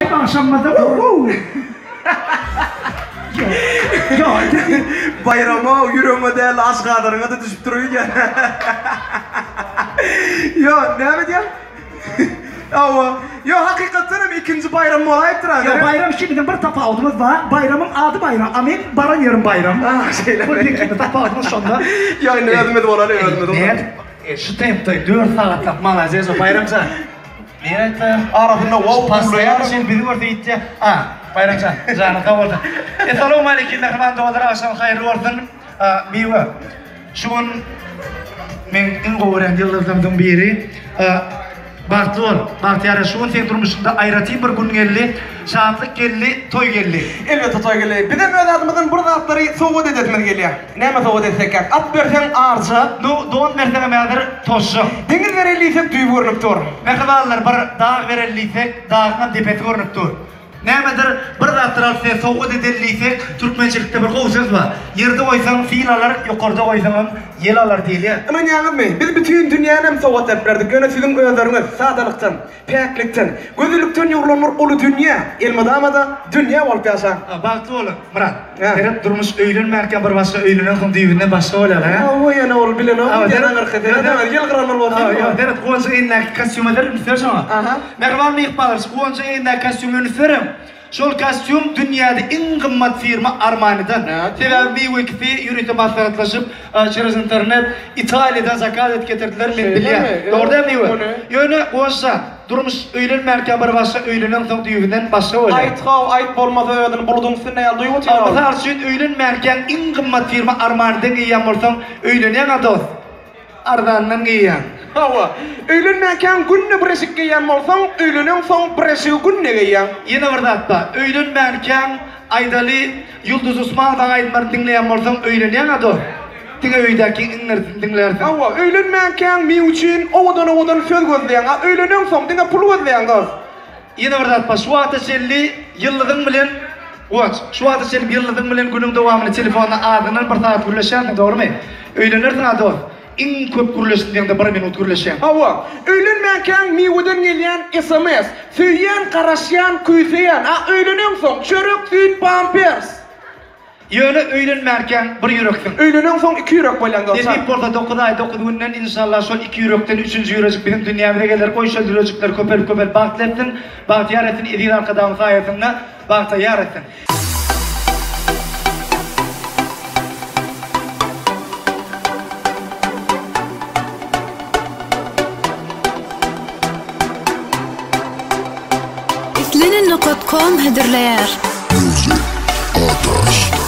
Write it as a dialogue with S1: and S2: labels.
S1: Akşamda
S2: bayrama yürüme değil az kadarına da düşüp duruyor ya. Yo ne yapacağım? Ama yo hakikaten ikinci bayram olayıptır ha.
S1: Ya bayram şimdiden bir tafavutumuz var. Bayramın adı bayram. Amin baran yarım bayram.
S2: Şeyler.
S1: Bu bir tafavutımuz sonunda.
S2: Ya ne ödümedi olanı ödümedi.
S1: Ne? Şu tempte 4 saat yapmalı aziz o bayramca. Ne
S2: arasında wow
S1: paslar şimdi bizim orada gitti. Ha bayramca. Canı kavalda. Assalamu alaykum nahman doğalar akşam hayırlı olsun. Miwa. Şun men ingoren yıllardan beri Bartol, Bahtiyar şun sen durmuşunda ayrati bir gün geldi, şahatlık geldi, toy geldi.
S2: Elbette toy geldi. Bir de mövdadımızın burada atları soğuk edetmez geliyor. Neyme soğuk etsek kak? At versen ağırsa.
S1: Doğan mertebe meğadır toşu.
S2: Deniz verelliysek tüy görünüp dur.
S1: Mehrabalar bir dağ verelliysek dağına depeti görünüp dur. Neymedir bir atıralsa soğuk edetliysek Türkmençilikte bir kovsuz var. Yerde oysan fiil alır, yukarıda oysan yel alır değil ya.
S2: Aman yanılmayın, biz bütün dünyanın soğuk edip verdik. Yöne sizin özleriniz sadalıktan, peklikten, gözlükten yoğurlanır olu dünya. Elmadamada dünya olup yaşa.
S1: Baktı oğlum, Murat. Derip durmuş öğlenmerken bir başka öğlenen son düğünden başka olaylar ha.
S2: O yana ol bilen o. Yana arkadaşlar. Yıl kıramır olsun.
S1: Derip kuanca innek kostümü derim istiyorsun ama. Merhaba mı yapalım? Kuanca innek kostümünü isterim. Şol kostüm dünyada en kımmat firma Armani'dan. Sebebi Wiki'de yürütü masraflaşıp çerez internet İtalya'dan zakat getirdiler men biliyor. Doğru değil mi? Yöne kuanca durmuş öğlenmerken bir başka öğlenen son düğünden başka olaylar.
S2: Ait olmasa öğlen bulduğun sene yal duyuyor.
S1: Mesela için öğlenmerken en kımmat firma Armani'dan giyen olsam öğlenen ados. Ardan'dan giyen.
S2: Hava. Öğlenmerken günne breşik giyen olsam öğlenen son breşik günne giyen.
S1: Yine orada hatta öğlenmerken Aydalı Yıldız Osman'dan ayetlerini dinleyen olsam öğlenen ados. Tine öydeki inlersin dinlersin.
S2: Hava. Öğlenmerken mi için ovadan söz gözleyen. Öğlenen son dine pul gözleyen kız.
S1: Yine orada hatta şu ateşeli yılladın bilen şu ateşeli yılladın bilen günün devamını telefonla adının bir saat gürleşen doğru mu? Öğlenirsin ados. En köp gürleşin diyen de 1 minut gürleşen.
S2: Hava. Öğlenmerken miweden gelen SMS. Söyleyen, karaşyan, küyseyen. Öğlenen son çörük, süt, pampers.
S1: Yöne öğlenmerken 1 yüreksin.
S2: Öğlenen son 2 yürek boyan kalsa.
S1: Desip burada 9 ay 9 günden inşallah son 2 yürekten 3. yürecek bizim dünyamıza gelir. Koyşal yürecekler köpel bahtı etsin. Bahtiyar etsin. Edil arkadaşım sayesinde bahtiyar etsin.
S3: Lenin.com hedirleyer.
S4: Music, Ataş.